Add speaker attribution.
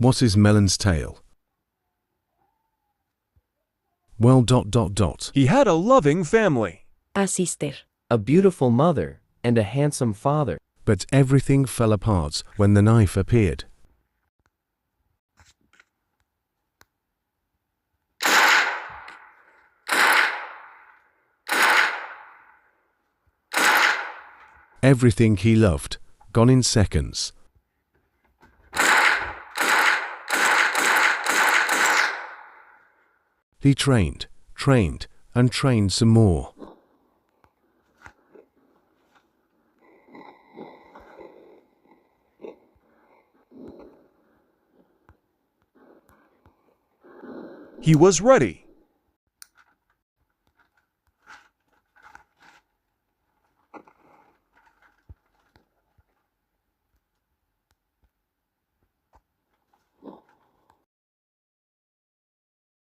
Speaker 1: What is Melon's tail? Well,
Speaker 2: He had a loving family.
Speaker 3: A sister.
Speaker 4: A beautiful mother and a handsome father.
Speaker 1: But everything fell apart when the knife appeared. Everything he loved, gone in seconds. He trained, and trained some more.
Speaker 2: He was ready.